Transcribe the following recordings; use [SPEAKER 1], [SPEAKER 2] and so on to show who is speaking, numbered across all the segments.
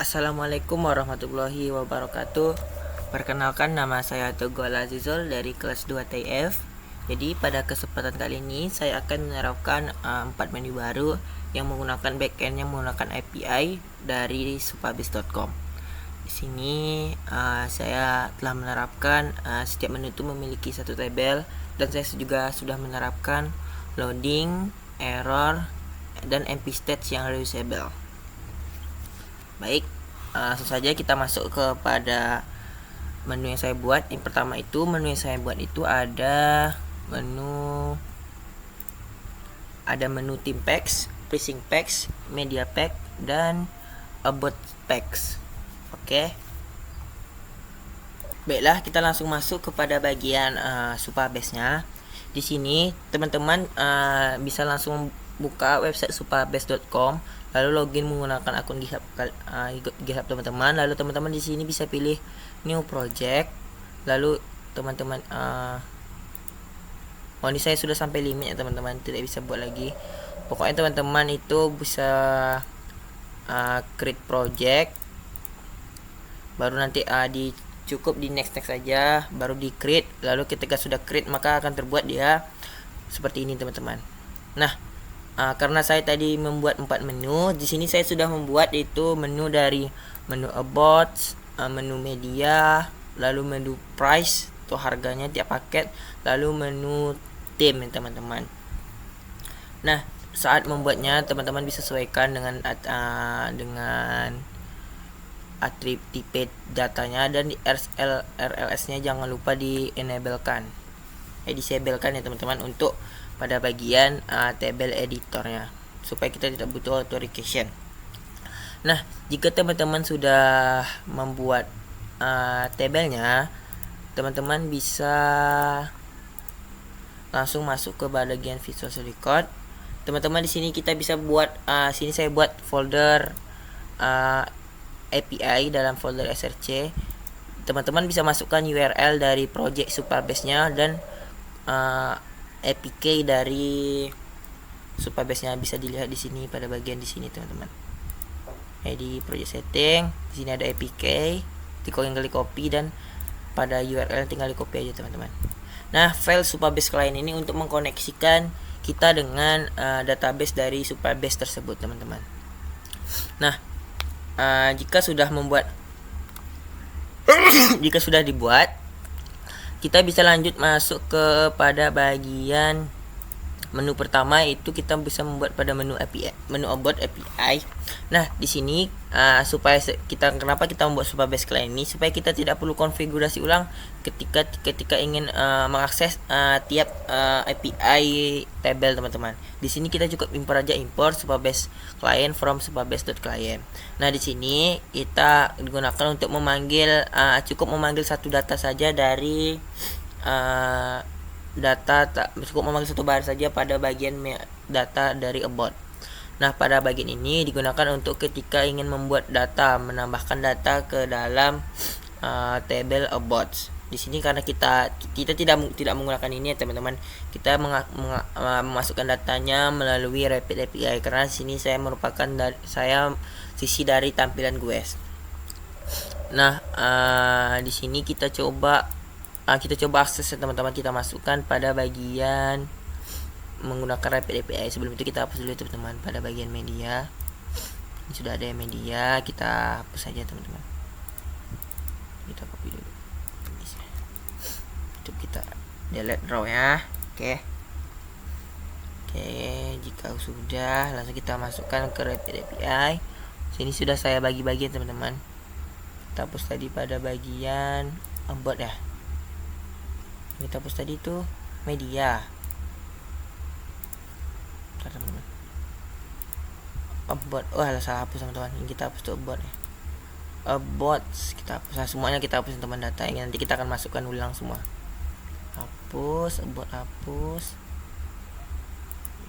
[SPEAKER 1] Assalamualaikum warahmatullahi wabarakatuh. Perkenalkan, nama saya Teguh Azizul dari kelas 2 TIF. Jadi pada kesempatan kali ini saya akan menerapkan 4 menu baru yang menggunakan backendnya menggunakan API dari supabase.com. Di sini saya telah menerapkan setiap menu itu memiliki satu tabel, dan saya juga sudah menerapkan loading, error, dan MP stats yang reusable. Baik, langsung saja kita masuk kepada menu yang saya buat. Yang pertama itu menu yang saya buat itu ada menu team packs, pricing packs, media pack, dan about packs. Oke. Baiklah, kita langsung masuk kepada bagian supabase-nya. Di sini teman-teman bisa langsung buka website supabase.com, lalu login menggunakan akun GitHub teman-teman. Lalu teman-teman di sini bisa pilih new project. Lalu teman-teman ini saya sudah sampai limit ya teman-teman, tidak bisa buat lagi. Pokoknya teman-teman itu bisa create project, baru nanti cukup di next saja, baru di create. Lalu ketika sudah create maka akan terbuat dia seperti ini teman-teman. Nah, karena saya tadi membuat 4 menu, di sini saya sudah membuat itu menu dari menu about, menu media, lalu menu price atau harganya tiap paket, lalu menu theme teman-teman. Nah, saat membuatnya teman-teman bisa sesuaikan dengan atribut datanya, dan di RLS-nya jangan lupa di-enablekan, disablekan ya teman-teman, untuk pada bagian table editornya, supaya kita tidak butuh authentication. Nah, jika teman-teman sudah membuat tabelnya, teman-teman bisa langsung masuk ke bagian Visual Studio Code. Teman-teman di sini kita bisa buat sini saya buat folder API dalam folder src. Teman-teman bisa masukkan URL dari project supabase-nya dan APK dari supabase-nya bisa dilihat di sini pada bagian di sini teman-teman. Di project setting, di sini ada APK, tinggal copy, dan pada URL tinggal di copy aja teman-teman. Nah, file supabase client ini untuk mengkoneksikan kita dengan database dari supabase tersebut teman-teman. Nah, jika sudah dibuat, kita bisa lanjut masuk kepada bagian menu pertama, itu kita bisa membuat pada menu API, menu about API. Nah, di sini supaya kenapa kita membuat supabase client ini, supaya kita tidak perlu konfigurasi ulang ketika ingin mengakses tiap API table teman-teman. Di sini kita cukup import supabase client from supabase.client. Nah, di sini kita digunakan untuk memanggil cukup memanggil satu data saja dari cukup memanggil satu baris saja pada bagian data dari about. Nah, pada bagian ini digunakan untuk ketika ingin membuat data, menambahkan data ke dalam table about. Di sini karena kita tidak menggunakan ini ya teman-teman, kita memasukkan datanya melalui Rapid API, karena sini saya merupakan sisi dari tampilan GUID. Nah, di sini kita coba akses ya teman-teman. Kita masukkan pada bagian menggunakan Rapid API. Sebelum itu kita hapus dulu teman-teman pada bagian media. Ini sudah ada media, kita hapus saja teman-teman. Kita copy dulu. Coba kita delete raw ya. Oke, jika sudah, langsung kita masukkan ke Rapid API. Sini sudah saya bagi-bagi teman-teman. Kita hapus tadi pada bagian about ya. Kita hapus tadi itu media. Teman-teman, about, salah hapus teman-teman. Ini kita hapus tuh about ya. About kita hapus, semuanya kita hapus teman data ini. Nanti kita akan masukkan ulang semua. Hapus, about hapus.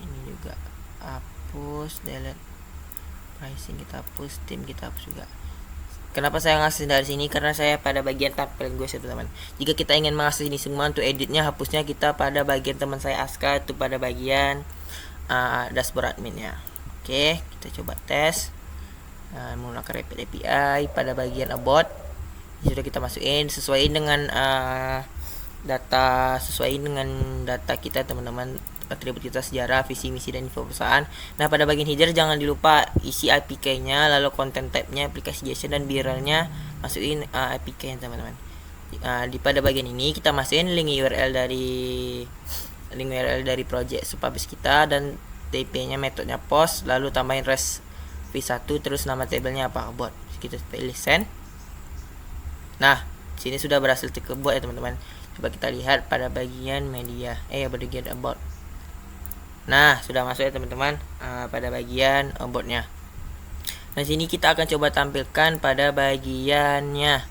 [SPEAKER 1] Ini juga hapus, delete. Pricing kita hapus, tim kita hapus juga. Kenapa saya ngakses dari sini? Karena saya pada bagian tampilan gue teman-teman. Jika kita ingin mengakses ini semua untuk editnya, hapusnya kita pada bagian teman saya Aska, itu pada bagian dashboard adminnya. Oke, kita coba tes. menggunakan Rapid API. Pada bagian about sudah kita masukin sesuai dengan data kita teman-teman, atribut kita sejarah, visi misi dan info perusahaan. Nah pada bagian header jangan dilupa isi APK nya, lalu content type nya aplikasi JSON dan BIRL nya masukin APK nya teman-teman. Di pada bagian ini kita masukin link URL dari project Supabase kita dan TP nya, metodenya post, lalu tambahin res v1, terus nama tabelnya apa, about. Kita pilih send. Nah sini sudah berhasil terbuat ya teman-teman. Coba kita lihat pada bagian media, bagian about. Nah sudah masuk ya teman-teman pada bagian about-nya. Nah sini kita akan coba tampilkan pada bagiannya,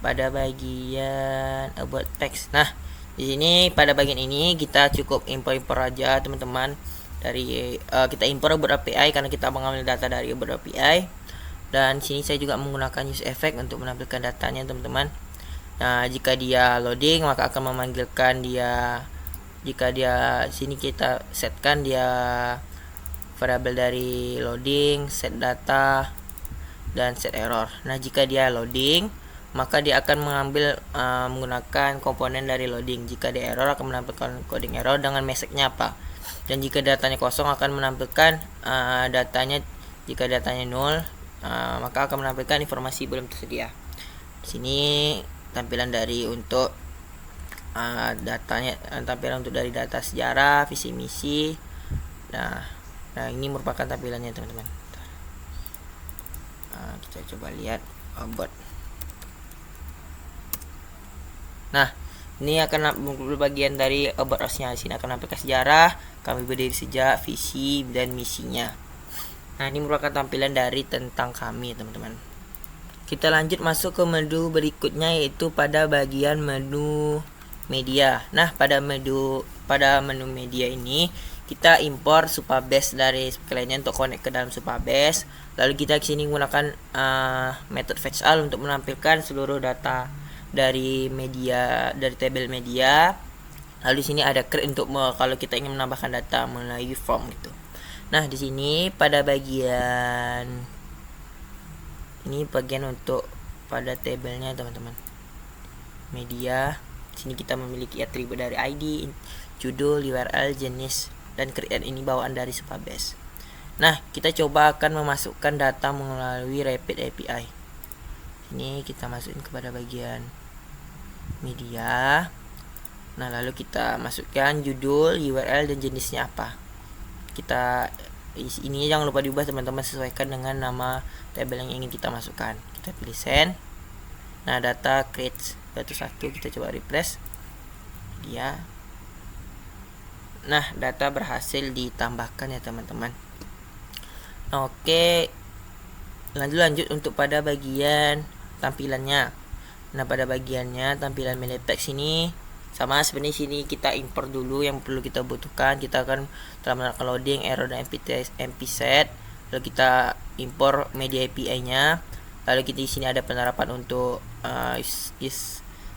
[SPEAKER 1] pada bagian about text. Nah di sini pada bagian ini kita cukup impor aja teman-teman. Dari kita impor about API karena kita mengambil data dari about API. Dan sini saya juga menggunakan use effect untuk menampilkan datanya teman-teman. Nah jika dia loading maka akan memanggilkan dia. Jika dia sini kita setkan dia variabel dari loading, set data dan set error. Nah jika dia loading maka dia akan mengambil menggunakan komponen dari loading. Jika dia error akan menampilkan coding error dengan message-nya apa. Dan jika datanya kosong akan menampilkan datanya. Jika datanya 0 maka akan menampilkan informasi belum tersedia. Di sini tampilan dari untuk datanya, tampilan untuk dari data sejarah, visi misi. Nah ini merupakan tampilannya teman-teman. Kita coba lihat about. Nah ini akan bagian dari about us-nya. Di sini akan menampilkan sejarah, kami berdiri sejak, visi dan misinya. Nah ini merupakan tampilan dari tentang kami teman-teman. Kita lanjut masuk ke menu berikutnya, yaitu pada bagian menu media. Nah pada menu media ini kita impor Supabase dari lainnya untuk connect ke dalam Supabase. Lalu kita kesini menggunakan metode fetch all untuk menampilkan seluruh data dari media, dari tabel media. Lalu di sini ada create untuk kalau kita ingin menambahkan data melalui form gitu. Nah di sini pada bagian ini bagian untuk pada tabelnya teman-teman. Media. Sini kita memiliki atribut dari ID, judul, URL, jenis, dan create ini bawaan dari Supabase. Nah kita coba akan memasukkan data melalui Rapid API. Ini kita masukin kepada bagian media. Nah lalu kita masukkan judul, URL, dan jenisnya apa. Kita ini jangan lupa diubah teman-teman, sesuaikan dengan nama tabel yang ingin kita masukkan. Kita pilih send. Nah data create satu kita coba refresh dia. Nah data berhasil ditambahkan ya teman-teman. Oke, lanjut untuk pada bagian tampilannya. Nah pada bagiannya tampilan media text ini sama seperti sini, kita import dulu yang perlu kita butuhkan. Kita akan telah menerapkan loading, error, dan MP set. Lalu kita impor media API nya. Lalu kita di sini ada penerapan untuk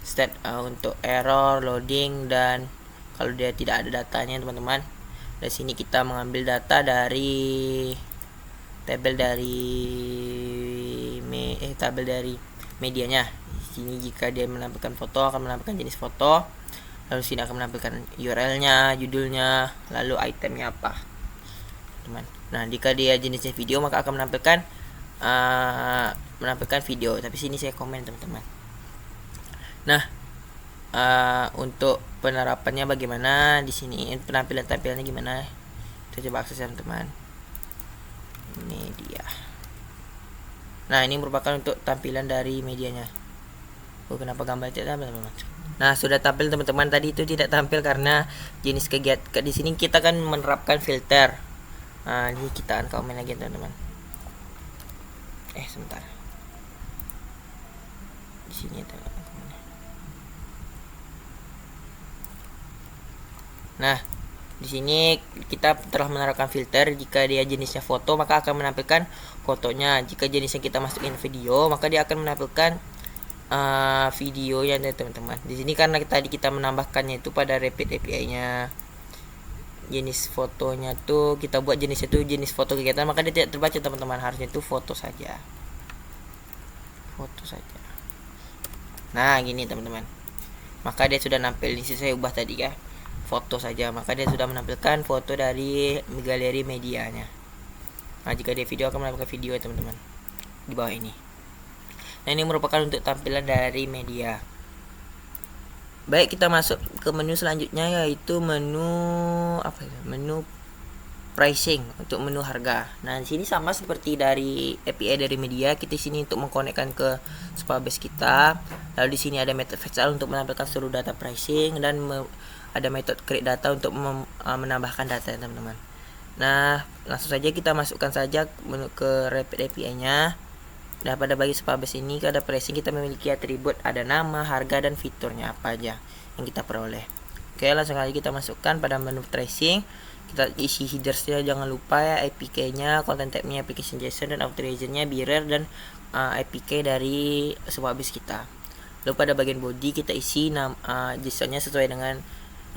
[SPEAKER 1] state untuk error, loading, dan kalau dia tidak ada datanya teman-teman. Dari sini kita mengambil data dari tabel dari medianya. Di sini jika dia menampilkan foto akan menampilkan jenis foto. Lalu sini akan menampilkan URL-nya, judulnya, lalu itemnya apa, teman. Nah jika dia jenisnya video maka akan menampilkan video. Tapi sini saya komen teman-teman. Nah untuk penerapannya bagaimana di sini, tampilannya gimana, kita coba akses teman-teman. Ini dia. Nah ini merupakan untuk tampilan dari medianya. Kenapa gambar tidak tampil teman-teman? Nah sudah tampil teman-teman. Tadi itu tidak tampil karena jenis kegiatan. Di sini kita kan menerapkan filter. Nah ini kita komen lagi teman-teman. Sebentar. Di sini teman-teman. Nah, di sini kita telah menerapkan filter. Jika dia jenisnya foto, maka akan menampilkan fotonya. Jika jenisnya kita masukin video, maka dia akan menampilkan videonya teman-teman. Di sini karena tadi kita menambahkannya itu pada Rapid API-nya. jenis fotonya tuh kita buat jenis itu jenis foto kegiatan, maka dia tidak terbaca teman-teman. Harusnya itu foto saja. Nah gini teman-teman, maka dia sudah nampil. Di sini saya ubah tadi ya foto saja, maka dia sudah menampilkan foto dari galeri medianya. Nah jika dia video akan menampilkan video ya teman-teman di bawah ini. Nah ini merupakan untuk tampilan dari media. Baik, kita masuk ke menu selanjutnya, yaitu menu menu pricing, untuk menu harga. Nah di sini sama seperti dari API dari media, kita di sini untuk mengkonekkan ke Supabase kita. Lalu di sini ada method fetch all untuk menampilkan seluruh data pricing, dan ada metode create data untuk menambahkan data ya teman-teman. Nah langsung saja kita masukkan saja ke Rapid API-nya. Nah pada bagi Supabase ini ada pricing, kita memiliki atribut, ada nama, harga, dan fiturnya apa aja yang kita peroleh. Oke, langsung aja kita masukkan pada menu tracing. Kita isi headersnya, jangan lupa ya, APK-nya, content type-nya, application JSON, dan authorizer-nya Bearer, dan APK dari Supabase kita. Lalu pada bagian body kita isi JSON-nya sesuai dengan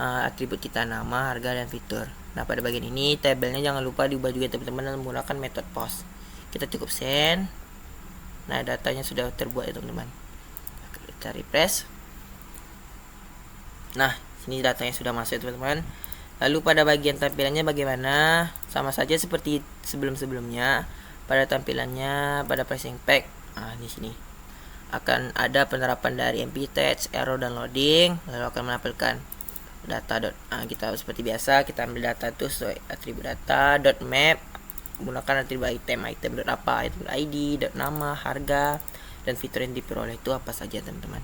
[SPEAKER 1] atribut kita, nama, harga, dan fitur. Nah pada bagian ini tabelnya jangan lupa diubah juga teman-teman menggunakan method post. Kita cukup send. Nah datanya sudah terbuat ya teman-teman. Kita refresh. Nah sini datanya sudah masuk ya teman-teman. Lalu pada bagian tampilannya bagaimana? Sama saja seperti sebelum-sebelumnya. Pada tampilannya, pada pricing pack, di sini akan ada penerapan dari MP text, error, dan loading. Lalu akan menampilkan data kita seperti biasa, kita ambil data itu sesuai atribut data .map, menggunakan atribut item apa, item ID, nama, harga, dan fitur yang diperoleh itu apa saja teman-teman.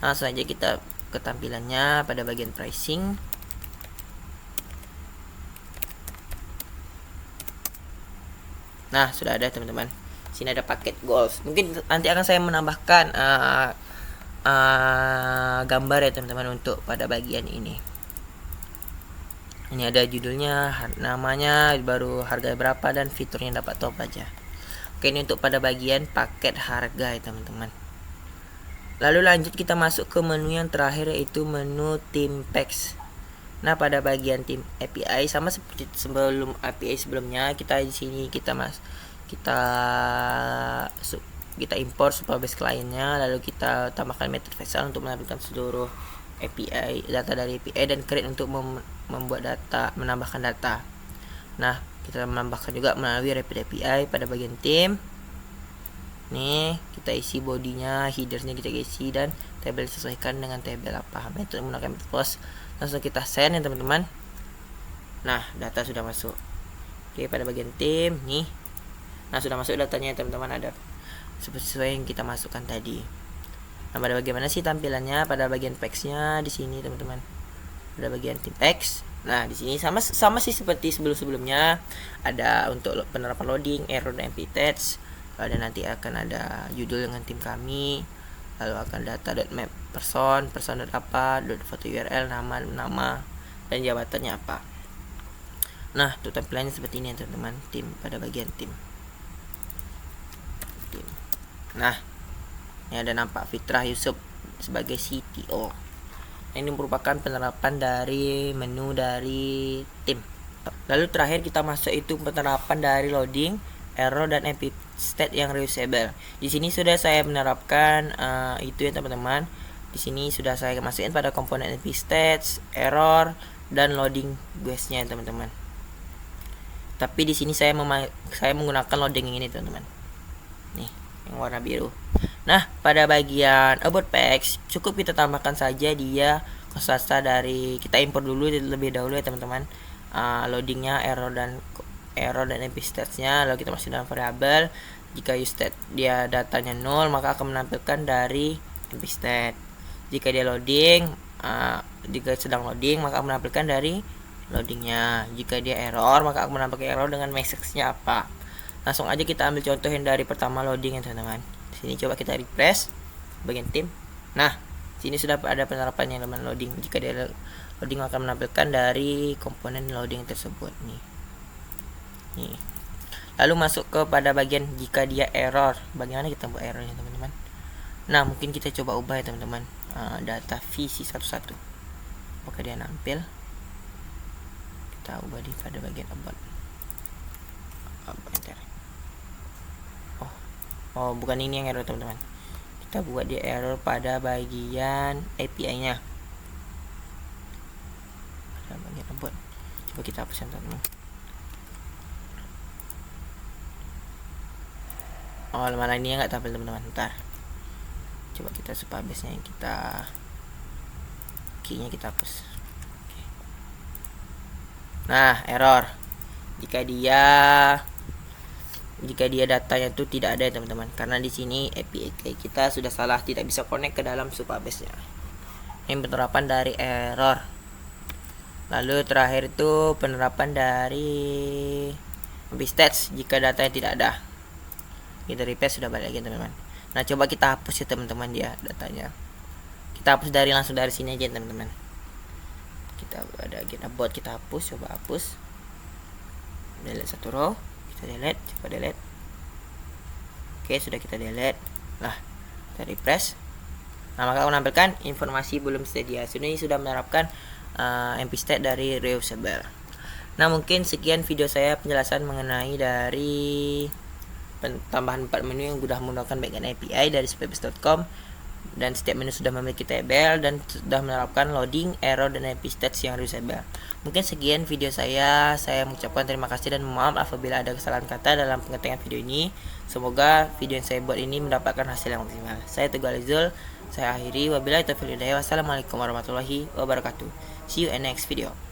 [SPEAKER 1] Nah langsung aja kita ke tampilannya pada bagian pricing. Nah sudah ada teman-teman. Sini ada paket goals. Mungkin nanti akan saya menambahkan gambar ya teman-teman untuk pada bagian ini. Ini ada judulnya, namanya, baru harga berapa, dan fiturnya dapat top aja. Oke, ini untuk pada bagian paket harga ya teman-teman. Lalu lanjut kita masuk ke menu yang terakhir, yaitu menu theme packs. Nah pada bagian theme API sama seperti sebelum API sebelumnya, kita di sini kita import Supabase client-nya, lalu kita tambahkan method fetch all untuk menampilkan seluruh API, data dari API, dan create untuk membuat data, menambahkan data. Nah kita menambahkan juga melalui Rapid API pada bagian theme. Nih kita isi bodinya, headersnya kita isi, dan tabel sesuaikan dengan tabel apa, metode menggunakan method post. Langsung kita send ya teman-teman. Nah data sudah masuk. Oke, pada bagian theme nih, nah sudah masuk datanya ya teman-teman, ada sesuai yang kita masukkan tadi. Nah pada bagaimana sih tampilannya pada bagian packs-nya di sini teman-teman. Pada bagian theme packs. Nah di sini sama sih seperti sebelum-sebelumnya, ada untuk penerapan loading, error, dan MP text. Dan nanti akan ada judul dengan tim kami, lalu akan data.map person apa, foto URL, nama, dan jabatannya apa. Nah untuk tampilannya seperti ini ya teman-teman, tim pada bagian tim. Nah ini ada nampak Fitrah Yusuf sebagai CTO. Ini merupakan penerapan dari menu dari tim. Lalu terakhir kita masuk itu penerapan dari loading, error, dan MP state yang reusable. Di sini sudah saya menerapkan itu ya teman-teman. Di sini sudah saya masukin pada komponen MP stats, error, dan loading guestnya teman-teman. Tapi di sini saya menggunakan loading yang ini teman-teman. Nih yang warna biru. Nah pada bagian about packs cukup kita tambahkan saja dia konsasta dari, kita import dulu lebih dahulu ya teman-teman, loadingnya, error dan MP stats-nya. Lalu kita masuk dalam variabel. Jika useStat dia datanya 0, maka akan menampilkan dari MP stat. Jika dia loading, jika sedang loading, maka akan menampilkan dari loadingnya. Jika dia error, maka akan menampilkan error dengan message-nya apa. Langsung aja kita ambil contoh yang dari pertama loading ya teman-teman. Sini coba kita refresh bagian tim. Nah sini sudah ada penerapan yang elemen loading. Jika dia loading akan menampilkan dari komponen loading tersebut nih. Lalu masuk kepada bagian jika dia error, bagaimana kita buat errornya teman-teman. Nah mungkin kita coba ubah ya teman-teman, data VC11 apakah dia nampil. kita ubah di pada bagian about. Enter. Oh bukan ini yang error teman-teman, kita buat di error pada bagian API nya, pada bagian about. Coba kita hapus teman-teman. Oh malah ini nggak tampil teman-teman. Bentar, coba kita supabase nya kita key-nya kita hapus. Nah error jika dia datanya itu tidak ada teman-teman, karena di sini API kita sudah salah, tidak bisa connect ke dalam supabase nya. Ini penerapan dari error. Lalu terakhir itu penerapan dari stats jika datanya tidak ada. Kita replace, sudah balik lagi teman-teman. Nah coba kita hapus ya teman-teman dia datanya. Kita hapus langsung dari sini aja teman-teman. Kita ada get about, kita hapus, coba hapus. Delete satu row, kita delete, coba delete. Oke sudah kita delete. Nah kita refresh. Nah maka menampilkan informasi belum sedia. Ini sudah menerapkan MP-State dari Reusable. Nah mungkin sekian video saya penjelasan mengenai dari tambahan 4 menu yang sudah menggunakan backend API dari supabase.com, dan setiap menu sudah memiliki table dan sudah menerapkan loading, error, dan MP-State yang reusable. Mungkin sekian video saya mengucapkan terima kasih dan maaf apabila ada kesalahan kata dalam pengetikkan video ini. Semoga video yang saya buat ini mendapatkan hasil yang maksimal. Saya Teguh Alizul, saya akhiri, wabillahi taufiq wal hidayah. Wassalamualaikum warahmatullahi wabarakatuh. See you in next video.